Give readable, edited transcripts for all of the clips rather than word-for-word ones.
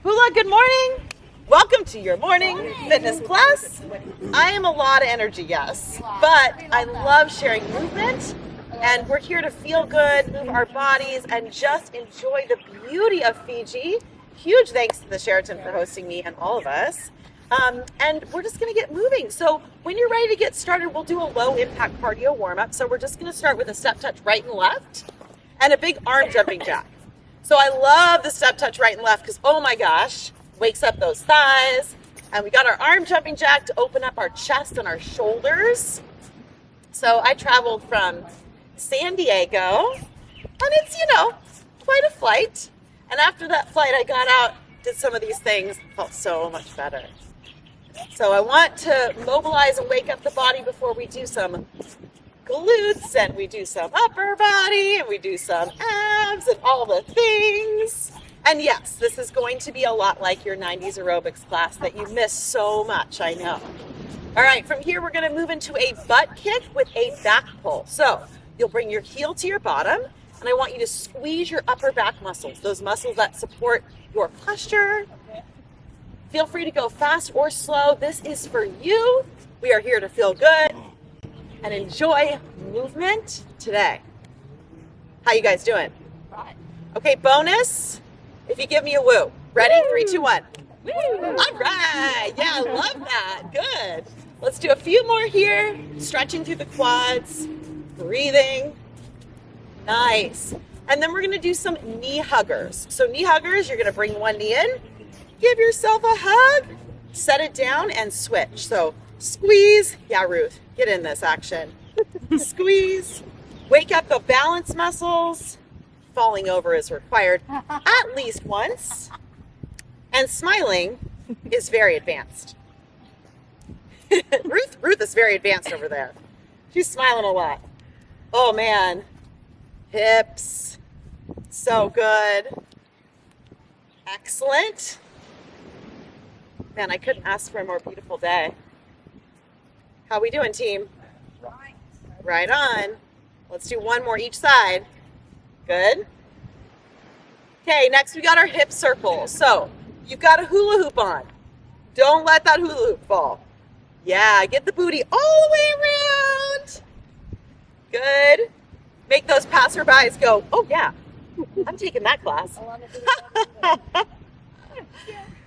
Hula, good morning. Welcome to your morning fitness class. I am a lot of energy, yes, but I love sharing movement, and we're here to feel good, move our bodies, and just enjoy the beauty of Fiji. Huge thanks to the Sheraton for hosting me and all of us. And we're just going to get moving. So when you're ready to get started, we'll do a low impact cardio warm up. So we're just going to start with a step touch right and left and a big arm jumping jack. So I love the step touch right and left because, oh my gosh, wakes up those thighs. And we got our arm jumping jack to open up our chest and our shoulders. So I traveled from San Diego, and it's, quite a flight. And after that flight, I got out, did some of these things, felt so much better. So I want to mobilize and wake up the body before we do some glutes, and we do some upper body, and we do some abs and all the things. And yes, this is going to be a lot like your 90s aerobics class that you miss so much, I know. All right, from here we're going to move into a butt kick with a back pull. So you'll bring your heel to your bottom, and I want you to squeeze your upper back muscles, those muscles that support your posture. Feel free to go fast or slow. This is for you. We are here to feel good and enjoy movement today. How you guys doing? Okay, bonus, if you give me a woo. Ready? 3, 2, 1. Woo. All right. Yeah, I love that. Good. Let's do a few more here. Stretching through the quads, breathing. Nice. And then we're going to do some knee huggers. So knee huggers, you're going to bring one knee in, give yourself a hug, set it down, and switch. So squeeze. Yeah, Ruth, get in this action. Squeeze. Wake up the balance muscles. Falling over is required at least once. And smiling is very advanced. Ruth is very advanced over there. She's smiling a lot. Oh man. Hips. So good. Excellent. Man, I couldn't ask for a more beautiful day. How we doing, team? Right on. Let's do one more each side. Good. Okay, next we got our hip circles. So you've got a hula hoop on. Don't let that hula hoop fall. Yeah, get the booty all the way around. Good. Make those passerbys go, oh yeah, I'm taking that class.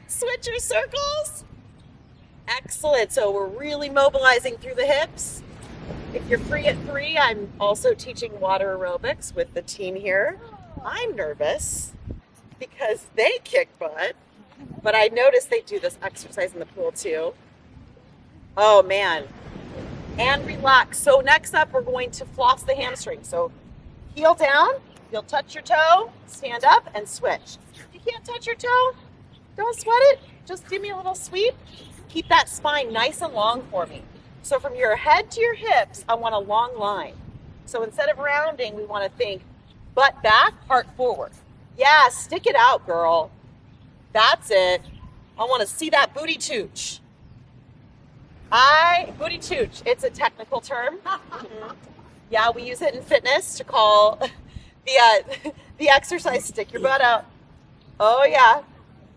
Switch your circles. Excellent. So we're really mobilizing through the hips. If you're free at 3, I'm also teaching water aerobics with the team here. I'm nervous because they kick butt, but I noticed they do this exercise in the pool too. Oh man. And relax. So next up, we're going to floss the hamstring. So heel down, you'll touch your toe, stand up and switch. If you can't touch your toe, don't sweat it. Just give me a little sweep. Keep that spine nice and long for me. So from your head to your hips, I want a long line. So instead of rounding, we want to think butt back, heart forward. Yeah, stick it out, girl. That's it. I want to see that booty tooch. Booty tooch, it's a technical term. Yeah, we use it in fitness to call the exercise stick your butt out. Oh yeah,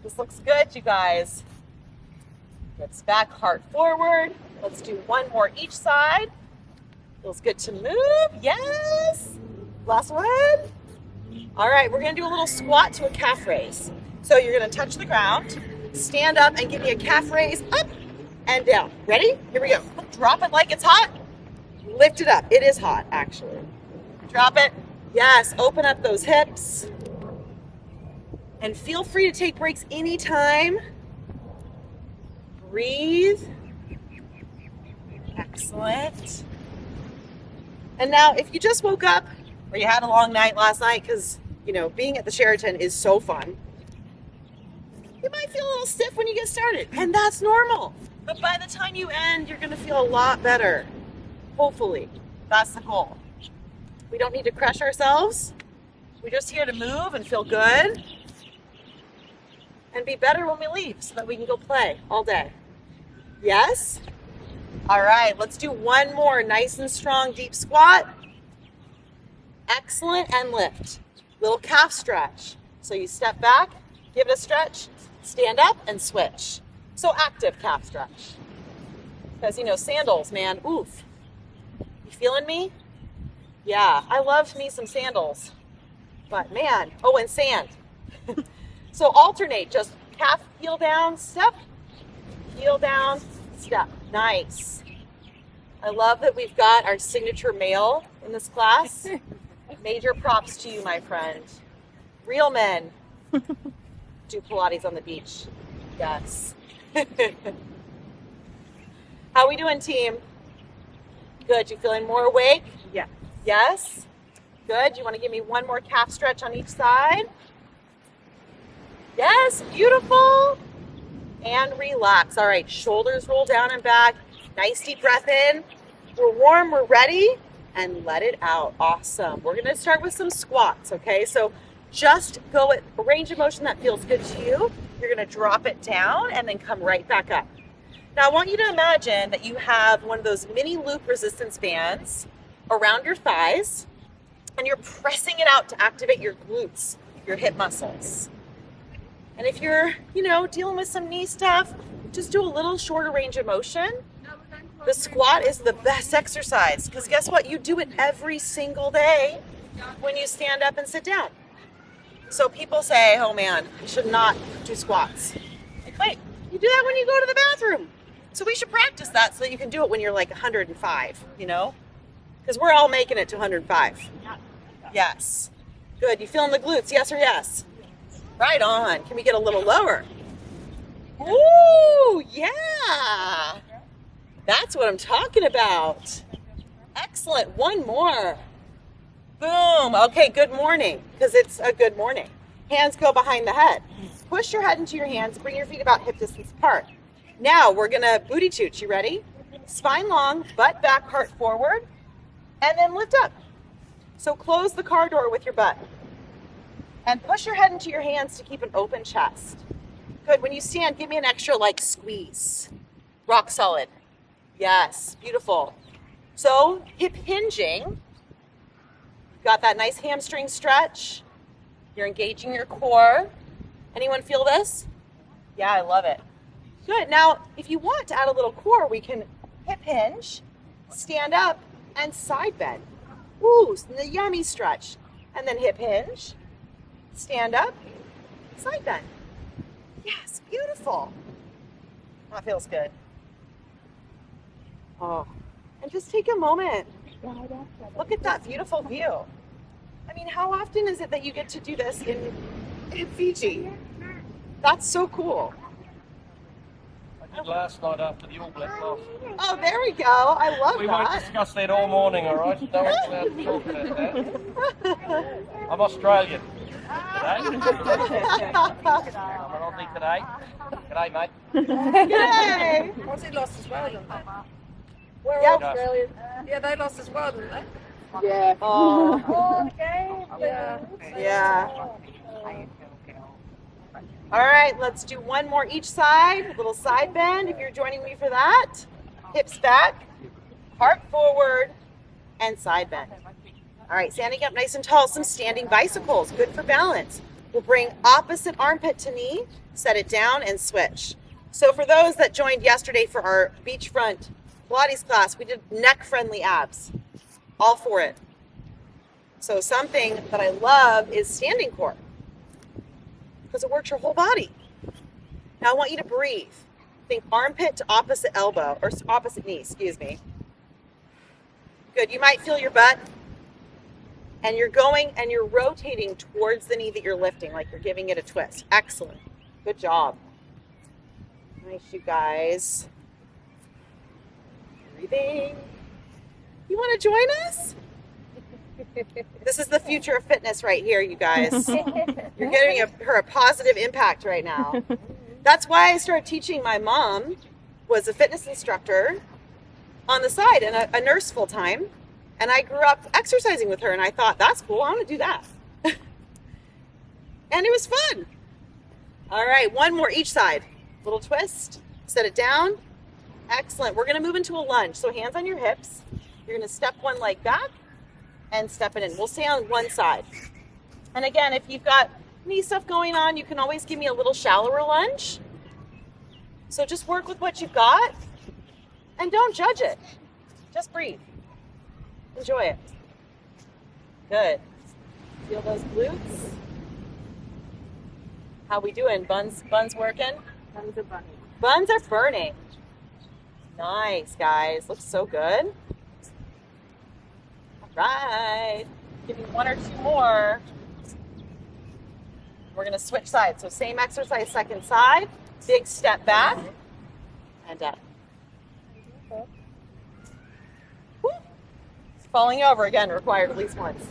this looks good, you guys. Hips back, heart forward. Let's do one more each side. Feels good to move. Yes. Last one. All right, we're going to do a little squat to a calf raise. So you're going to touch the ground, stand up, and give me a calf raise up and down. Ready? Here we go. Drop it like it's hot. Lift it up. It is hot, actually. Drop it. Yes. Open up those hips. And feel free to take breaks anytime. Breathe. Excellent. And now if you just woke up or you had a long night last night, because, being at the Sheraton is so fun, you might feel a little stiff when you get started, and that's normal. But by the time you end, you're going to feel a lot better. Hopefully. That's the goal. We don't need to crush ourselves. We're just here to move and feel good and be better when we leave so that we can go play all day. Yes? All right, let's do one more nice and strong deep squat. Excellent, and lift. Little calf stretch. So you step back, Give it a stretch, stand up and switch. So active calf stretch. Because, you know, sandals, man, oof. You feeling me? Yeah, I love me some sandals. But man, oh, and sand. So alternate, just calf heel down, step, heel down, step. Nice. I love that we've got our signature male in this class. Major props to you, my friend. Real men do Pilates on the beach. Yes. How we doing, team? Good. You feeling more awake? Yeah. Yes? Good. You want to give me one more calf stretch on each side? Yes. Beautiful. And relax. All right. Shoulders roll down and back. Nice deep breath in. We're warm. We're ready. And let it out. Awesome. We're going to start with some squats, okay? So just go at a range of motion that feels good to you. You're going to drop it down and then come right back up. Now, I want you to imagine that you have one of those mini loop resistance bands around your thighs, and you're pressing it out to activate your glutes, your hip muscles. And if you're, you know, dealing with some knee stuff, just do a little shorter range of motion. The squat is the best exercise because guess what? You do it every single day when you stand up and sit down. So people say, oh man, I should not do squats. Like, wait, you do that when you go to the bathroom. So we should practice that so that you can do it when you're like 105, you know? Because we're all making it to 105. Yes. Good. You feeling the glutes? Yes or yes? Right on. Can we get a little lower? Ooh, yeah. That's what I'm talking about. Excellent. One more. Boom. Okay, good morning, because it's a good morning. Hands go behind the head. Push your head into your hands. Bring your feet about hip distance apart. Now we're going to booty toot. You ready? Spine long, butt back, heart forward, and then lift up. So close the car door with your butt. And push your head into your hands to keep an open chest. Good. When you stand, give me an extra like squeeze. Rock solid. Yes. Beautiful. So hip hinging. Got that nice hamstring stretch. You're engaging your core. Anyone feel this? Yeah, I love it. Good. Now, if you want to add a little core, we can hip hinge, stand up, and side bend. Ooh, the yummy stretch. And then hip hinge, stand up, side bend. Yes, beautiful. That feels good. Oh, and just take a moment. Look at that beautiful view. I mean, how often is it that you get to do this in Fiji? That's so cool. I did last night after the All Black loss. Oh, there we go. I love We that. won't discuss that all morning, all right? No one's allowed to talk about that. I'm Australian. G'day. I'm an Aussie today. G'day, mate. Yay! Aussie lost as well, didn't they? We're Yep. Australian. Yeah, they lost as well, didn't they? Yeah. Oh, Oh, okay. Yeah. yeah. All right, let's do one more each side. A little side bend if you're joining me for that. Hips back, heart forward, and side bend. All right, standing up nice and tall. Some standing bicycles, good for balance. We'll bring opposite armpit to knee, set it down, and switch. So for those that joined yesterday for our beachfront Pilates class, we did neck-friendly abs. All for it. So something that I love is standing core, because it works your whole body. Now I want you to breathe. Think armpit to opposite elbow, or opposite knee, excuse me. Good, you might feel your butt, and you're going and you're rotating towards the knee that you're lifting, like you're giving it a twist. Excellent, good job. Nice, you guys. Breathing. You want to join us? This is the future of fitness right here, you guys. You're getting her a positive impact right now. That's why I started teaching. My mom was a fitness instructor on the side and a nurse full time. And I grew up exercising with her and I thought, that's cool, I want to do that. And it was fun. All right, one more each side. Little twist, set it down. Excellent. We're going to move into a lunge. So hands on your hips. You're going to step one leg back and step it in. We'll stay on one side. And again, if you've got knee stuff going on, you can always give me a little shallower lunge. So just work with what you've got and don't judge it. Just breathe. Enjoy it. Good. Feel those glutes. How we doing? Buns working? Buns are bunny. Buns are burning. Nice, guys. Looks so good. All right. Give me one or two more. We're going to switch sides. So same exercise, second side. Big step back and up. Woo. Falling over again required at least once.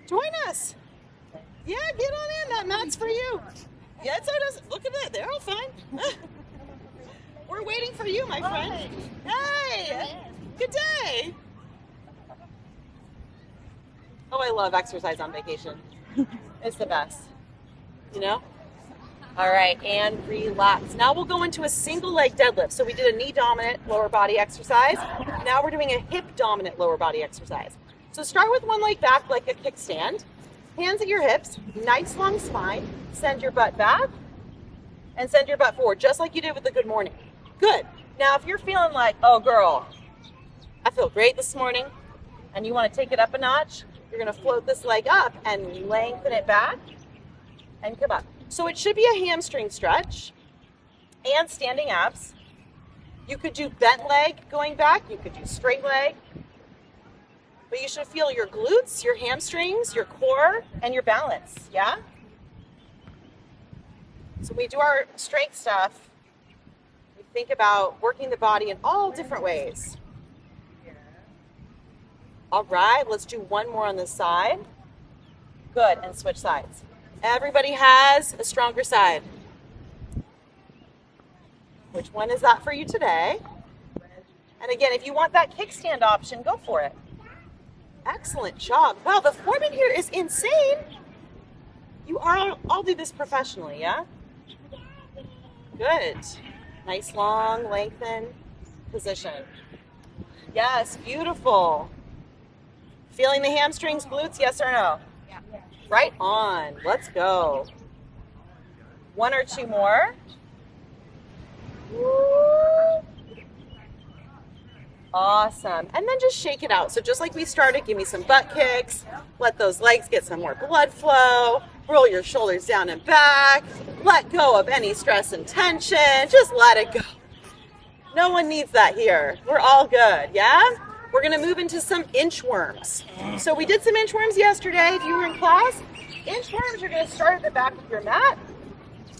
Join us. Yeah, get on in. That mat's for you. Yeah, so does. Look at that. They're all fine. We're waiting for you, my friend. Hey, good day. Oh, I love exercise on vacation. It's the best. You know? All right, and relax. Now we'll go into a single leg deadlift. So we did a knee dominant lower body exercise. Now we're doing a hip dominant lower body exercise. So start with one leg back like a kickstand. Hands at your hips, nice long spine. Send your butt back and send your butt forward, just like you did with the good morning. Good. Now if you're feeling like, oh girl, I feel great this morning, and you want to take it up a notch, you're going to float this leg up and lengthen it back and come up. So it should be a hamstring stretch and standing abs. You could do bent leg going back. You could do straight leg. But you should feel your glutes, your hamstrings, your core, and your balance, yeah? So we do our strength stuff. We think about working the body in all different ways. All right, let's do one more on this side. Good, and switch sides. Everybody has a stronger side. Which one is that for you today? And again, if you want that kickstand option, go for it. Excellent job. Wow, the foreman here is insane. You are all do this professionally, yeah? Good. Nice long, lengthen position. Yes, beautiful. Feeling the hamstrings, glutes, yes or no? Yeah. Right on. Let's go. One or two more. Woo. Awesome. And then just shake it out. So just like we started, give me some butt kicks. Let those legs get some more blood flow. Roll your shoulders down and back. Let go of any stress and tension. Just let it go. No one needs that here. We're all good, yeah? We're going to move into some inchworms. So we did some inchworms yesterday. If you were in class, inchworms, you're going to start at the back of your mat.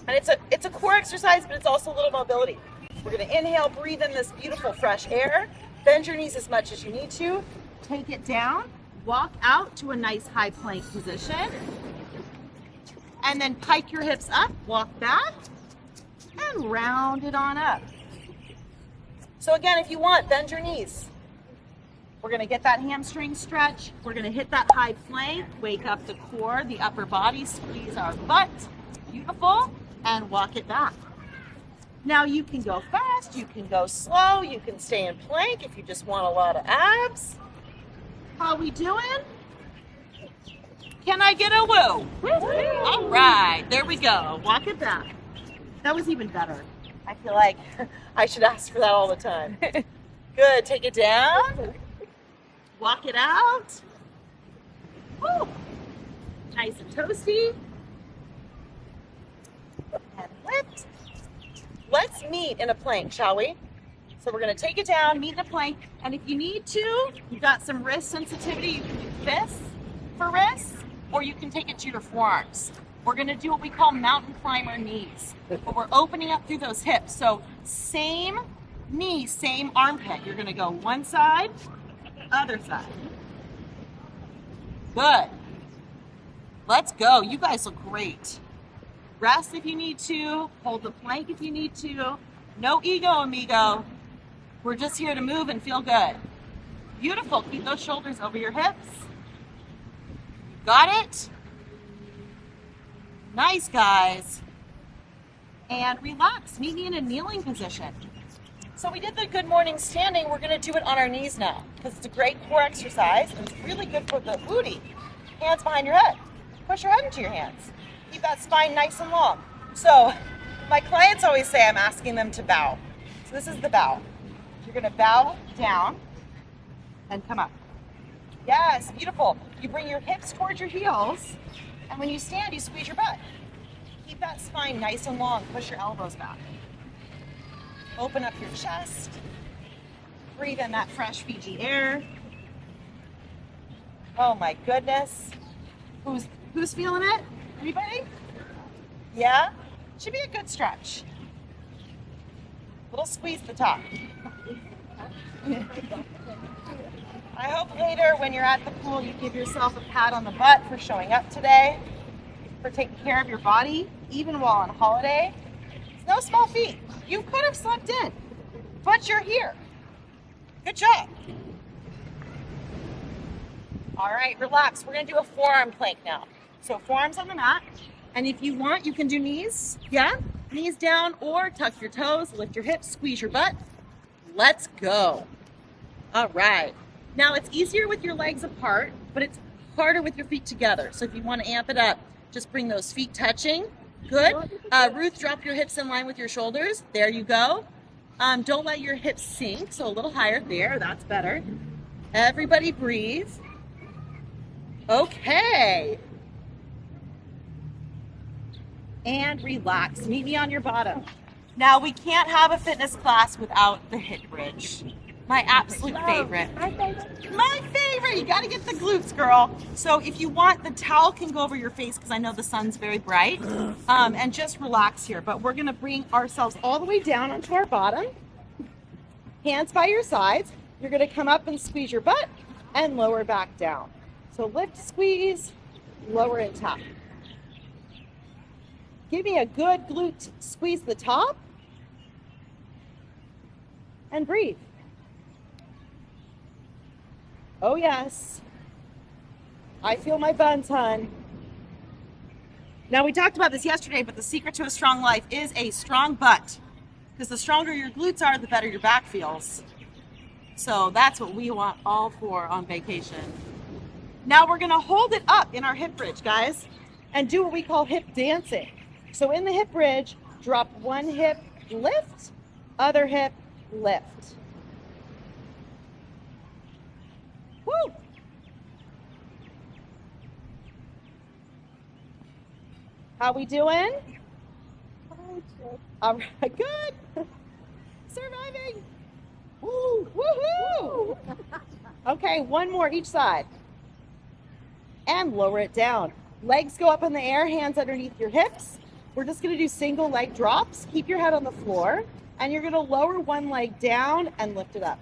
And it's a core exercise, but it's also a little mobility. We're going to inhale, breathe in this beautiful fresh air. Bend your knees as much as you need to. Take it down. Walk out to a nice high plank position. And then pike your hips up. Walk back. And round it on up. So again, if you want, bend your knees. We're going to get that hamstring stretch. We're going to hit that high plank. Wake up the core, the upper body. Squeeze our butt. Beautiful. And walk it back. Now you can go fast, you can go slow, you can stay in plank if you just want a lot of abs. How we doing? Can I get a woo? All right, there we go. Walk it back. That was even better. I feel like I should ask for that all the time. Good, take it down. Walk it out. Woo. Nice and toasty. And lift. Let's meet in a plank, shall we? So we're going to take it down, meet in a plank, and if you need to, you've got some wrist sensitivity, you can do fists for wrists, or you can take it to your forearms. We're going to do what we call mountain climber knees, but we're opening up through those hips. So same knee, same armpit. You're going to go one side, other side. Good. Let's go. You guys look great. Rest if you need to. Hold the plank if you need to. No ego, amigo. We're just here to move and feel good. Beautiful. Keep those shoulders over your hips. Got it? Nice, guys. And relax. Meet me in a kneeling position. So we did the good morning standing. We're going to do it on our knees now because it's a great core exercise and it's really good for the booty. Hands behind your head. Push your head into your hands. Keep that spine nice and long. So my clients always say I'm asking them to bow. So this is the bow. You're gonna bow down and come up. Yes, beautiful. You bring your hips towards your heels, and when you stand, you squeeze your butt. Keep that spine nice and long. Push your elbows back. Open up your chest. Breathe in that fresh Fiji air. Oh my goodness. Who's feeling it? Anybody? Yeah? Should be a good stretch. Little squeeze at the top. I hope later when you're at the pool you give yourself a pat on the butt for showing up today, for taking care of your body, even while on holiday. It's no small feat. You could have slept in, but you're here. Good job. All right, relax. We're gonna do a forearm plank now. So forearms on the mat, and if you want, you can do knees, yeah? Knees down, or tuck your toes, lift your hips, squeeze your butt. Let's go. All right. Now it's easier with your legs apart, but it's harder with your feet together. So if you want to amp it up, just bring those feet touching. Good. Ruth, drop your hips in line with your shoulders. There you go. Don't let your hips sink, so a little higher there. That's better. Everybody breathe. Okay. And relax. Meet me on your bottom. Now we can't have a fitness class without the hip bridge. My absolute favorite. My favorite. My favorite. You got to get the glutes, girl. So if you want, the towel can go over your face because I know the sun's very bright. And just relax here. But we're going to bring ourselves all the way down onto our bottom. Hands by your sides. You're going to come up and squeeze your butt and lower back down. So lift, squeeze, lower and tap. Give me a good glute squeeze the top. And breathe. Oh yes. I feel my buns, hun. Now we talked about this yesterday, but the secret to a strong life is a strong butt. Because the stronger your glutes are, the better your back feels. So that's what we want all for on vacation. Now we're gonna hold it up in our hip bridge, guys, and do what we call hip dancing. So in the hip bridge, drop one hip, lift, other hip, lift. Woo! How we doing? All right, good. Surviving. Woo! Woohoo! Okay, one more each side. And lower it down. Legs go up in the air, hands underneath your hips. We're just gonna do single leg drops. Keep your head on the floor, and you're gonna lower one leg down and lift it up.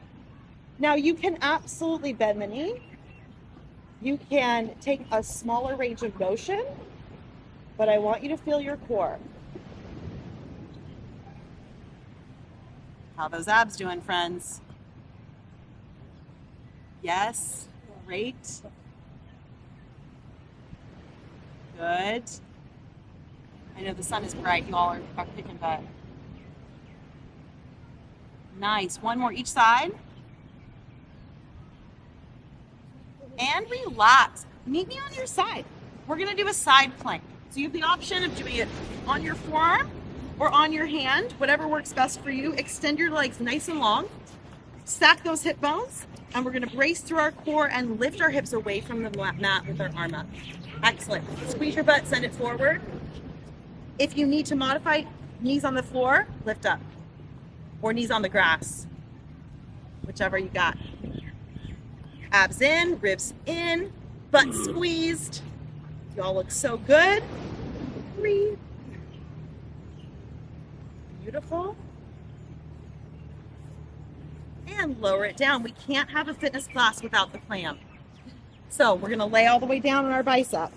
Now you can absolutely bend the knee. You can take a smaller range of motion, but I want you to feel your core. How those abs doing, friends? Yes, great. Good. I know the sun is bright. You all are kicking butt. Nice. One more each side. And relax. Meet me on your side. We're going to do a side plank. So you have the option of doing it on your forearm or on your hand, whatever works best for you. Extend your legs nice and long. Stack those hip bones. And we're going to brace through our core and lift our hips away from the mat with our arm up. Excellent. Squeeze your butt, send it forward. If you need to modify, knees on the floor, lift up. Or knees on the grass. Whichever you got. Abs in, ribs in, butt squeezed. You all look so good. Breathe. Beautiful. And lower it down. We can't have a fitness class without the clam. So we're going to lay all the way down on our bicep.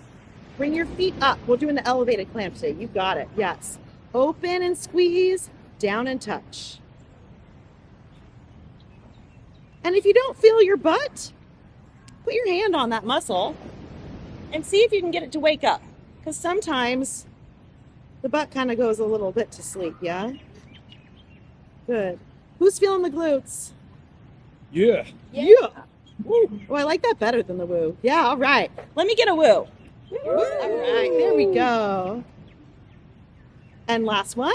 Bring your feet up. We're doing the elevated clam today. You got it. Yes. Open and squeeze, down and touch. And if you don't feel your butt, put your hand on that muscle and see if you can get it to wake up. Because sometimes the butt kind of goes a little bit to sleep, yeah? Good. Who's feeling the glutes? Yeah. Yeah. Woo. Oh, I like that better than the woo. Yeah, all right. Let me get a woo. Woo. All right, there we go. And last one.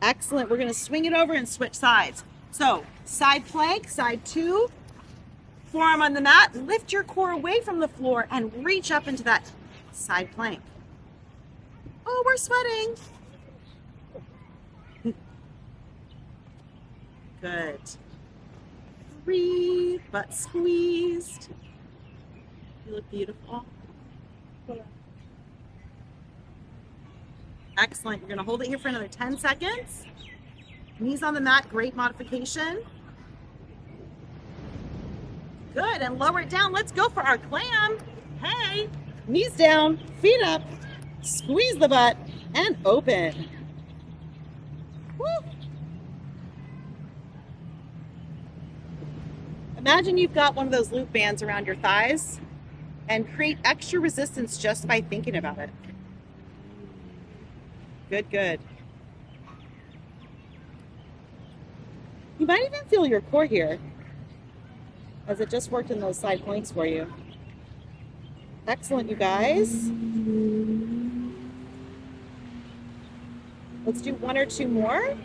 Excellent. We're going to swing it over and switch sides. So side plank, side 2, forearm on the mat, lift your core away from the floor and reach up into that side plank. Oh, we're sweating. Good. Breathe, butt squeezed. You look beautiful. Excellent. You're going to hold it here for another 10 seconds. Knees on the mat, great modification. Good, and lower it down. Let's go for our clam. Hey, knees down, feet up, squeeze the butt, and open. Woo. Imagine you've got one of those loop bands around your thighs and create extra resistance just by thinking about it. Good, good. You might even feel your core here, as it just worked in those side planks for you. Excellent, you guys. Let's do 1 or 2 more.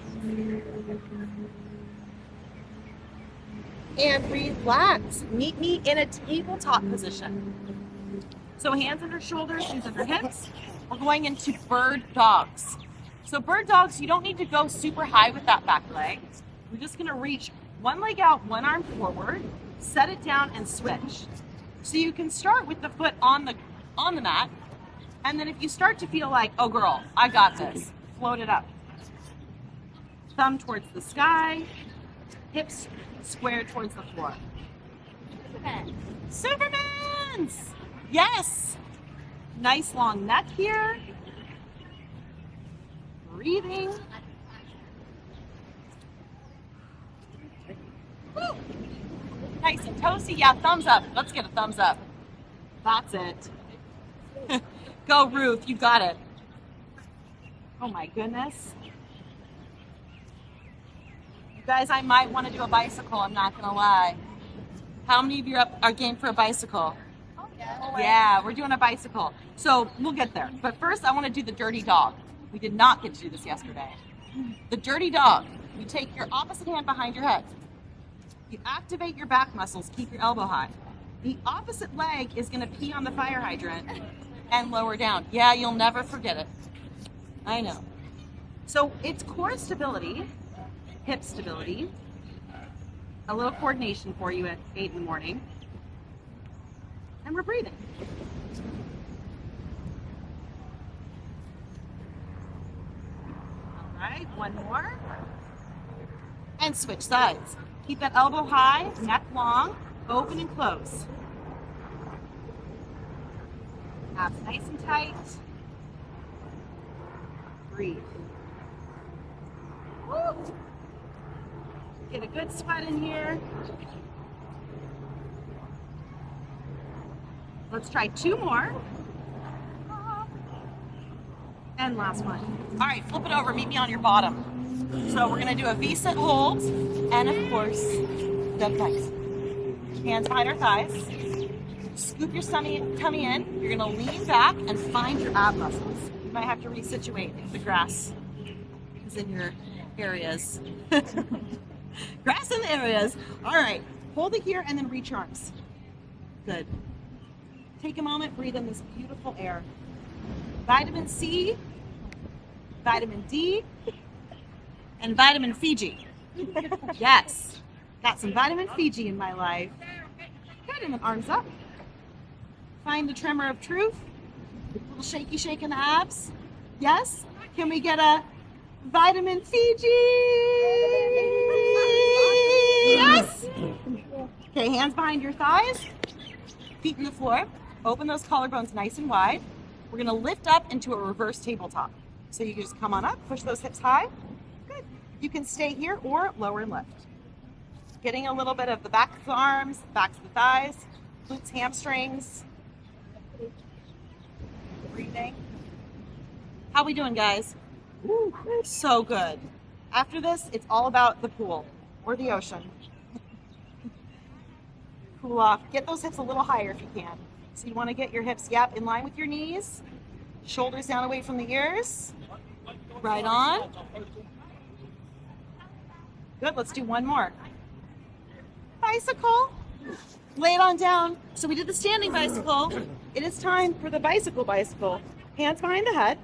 And relax. Meet me in a tabletop position. So hands under shoulders, hands under hips. We're going into bird dogs. So bird dogs, you don't need to go super high with that back leg. We're just gonna reach one leg out, one arm forward, set it down and switch. So you can start with the foot on the mat, and then if you start to feel like, oh girl, I got this, float it up. Thumb towards the sky, hips square towards the floor. Supermans! Yes! Nice long neck here. Breathing. Woo. Nice and toasty. Yeah, thumbs up. Let's get a thumbs up. That's it. Go, Ruth. You got it. Oh my goodness. You guys, I might want to do a bicycle. I'm not going to lie. How many of you are game for a bicycle? Yeah, we're doing a bicycle. So we'll get there. But first, I want to do the dirty dog. We did not get to do this yesterday. The dirty dog. You take your opposite hand behind your head. You activate your back muscles. Keep your elbow high. The opposite leg is going to pee on the fire hydrant and lower down. Yeah, you'll never forget it. I know. So it's core stability, hip stability, a little coordination for you at 8 in the morning. And we're breathing. All right, one more. And switch sides. Keep that elbow high, neck long, open and close. Abs nice and tight. Breathe. Woo. Get a good sweat in here. Let's try 2 more. And last one. All right, flip it over, meet me on your bottom. So we're gonna do a V-sit hold, and of course, the planks. Hands behind our thighs. Scoop your tummy in. You're gonna lean back and find your ab muscles. You might have to resituate if the grass is in your areas. Grass in the areas. All right, hold it here and then reach your arms. Good. Take a moment, breathe in this beautiful air. Vitamin C, vitamin D, and vitamin Fiji. Yes, got some vitamin Fiji in my life. Good, and then arms up. Find the tremor of truth. A little shaky shake in the abs. Yes, can we get a vitamin Fiji? Yes. Okay, hands behind your thighs, feet in the floor. Open those collarbones nice and wide. We're gonna lift up into a reverse tabletop. So you can just come on up, push those hips high. Good. You can stay here or lower and lift. Getting a little bit of the back of the arms, backs of the thighs, glutes, hamstrings. Breathing. How we doing, guys? Ooh, so good. After this, it's all about the pool or the ocean. cool off. Get those hips a little higher if you can. So you want to get your hips, yep, in line with your knees. Shoulders down away from the ears. Right on. Good, let's do one more. Bicycle. Lay it on down. So we did the standing bicycle. It is time for the bicycle. Hands behind the head.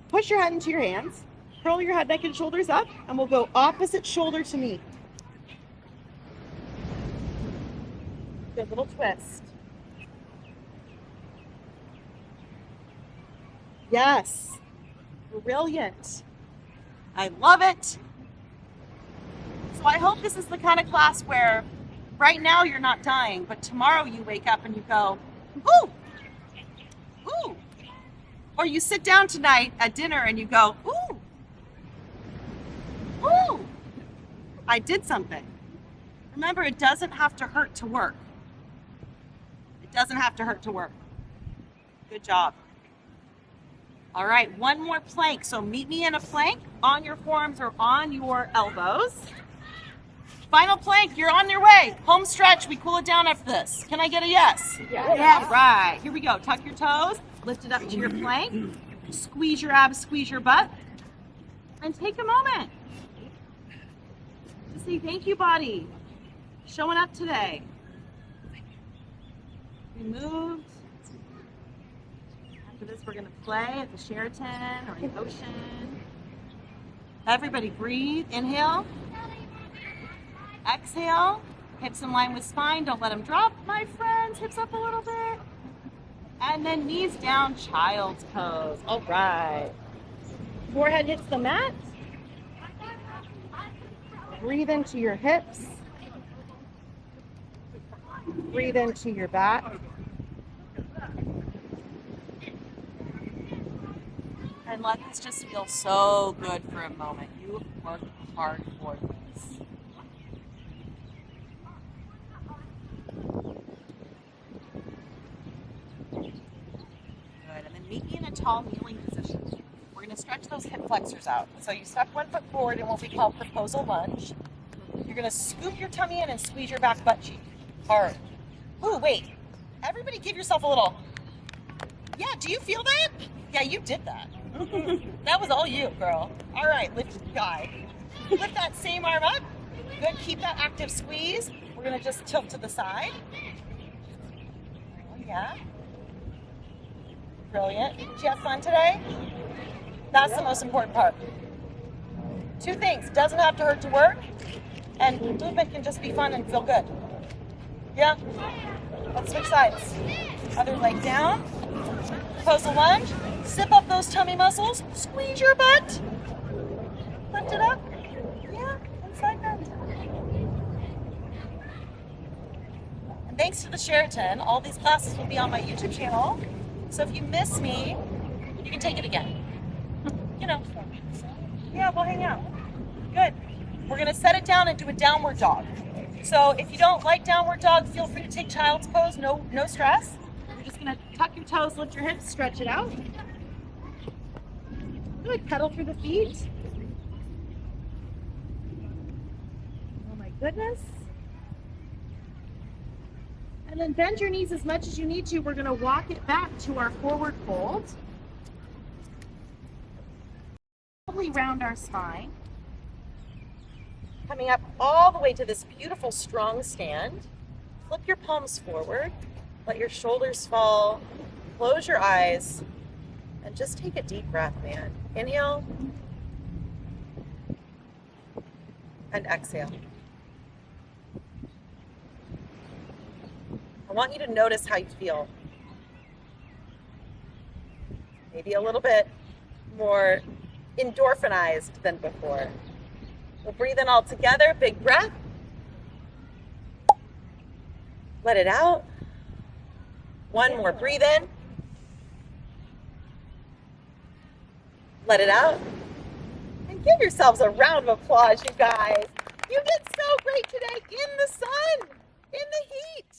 Push your head into your hands. Curl your head, neck, and shoulders up, and we'll go opposite shoulder to knee. Good little twist. Yes. Brilliant. I love it. So I hope this is the kind of class where right now you're not dying, but tomorrow you wake up and you go, ooh, ooh. Or you sit down tonight at dinner and you go, ooh, ooh, I did something. Remember, it doesn't have to hurt to work. It doesn't have to hurt to work. Good job. All right, one more plank. So meet me in a plank on your forearms or on your elbows. Final plank, you're on your way. Home stretch, we cool it down after this. Can I get a yes? Yes. All right, here we go. Tuck your toes, lift it up to your plank, squeeze your abs, squeeze your butt, and take a moment to say thank you, body. Showing up today. We moved. After this, we're gonna play at the Sheraton or in the ocean. Everybody breathe, inhale. Exhale, hips in line with spine, don't let them drop, my friends, hips up a little bit. And then knees down, child's pose. All right. Forehead hits the mat. Breathe into your hips. Breathe into your back. And let this just feel so good for a moment. You worked hard for this. Meet me in a tall kneeling position. We're going to stretch those hip flexors out. So you step 1 foot forward in what we call proposal lunge. You're going to scoop your tummy in and squeeze your back butt cheek hard. Ooh, wait. Everybody give yourself a little. Yeah, do you feel that? Yeah, you did that. That was all you, girl. All right, lift your guy. Lift that same arm up. Good, keep that active squeeze. We're going to just tilt to the side. Oh, yeah. Brilliant. Did you have fun today? That's the most important part. 2 things. Doesn't have to hurt to work, and movement can just be fun and feel good. Yeah? Let's switch sides. Other leg down. Pose a lunge. Zip up those tummy muscles. Squeeze your butt. Lift it up. Yeah, inside bend. And thanks to the Sheraton, all these classes will be on my YouTube channel. So if you miss me, you can take it again. You know. Yeah, we'll hang out. Good. We're going to set it down and do a downward dog. So if you don't like downward dog, feel free to take child's pose. No stress. You're just going to tuck your toes, lift your hips, stretch it out. Good. Pedal through the feet. Oh my goodness. And then bend your knees as much as you need to. We're going to walk it back to our forward fold. Slowly round our spine. Coming up all the way to this beautiful strong stand. Flip your palms forward. Let your shoulders fall. Close your eyes. And just take a deep breath, man. Inhale. And exhale. I want you to notice how you feel. Maybe a little bit more endorphinized than before. We'll breathe in all together, big breath. Let it out. One more, breathe in. Let it out. And give yourselves a round of applause, you guys. You did so great today in the sun, in the heat.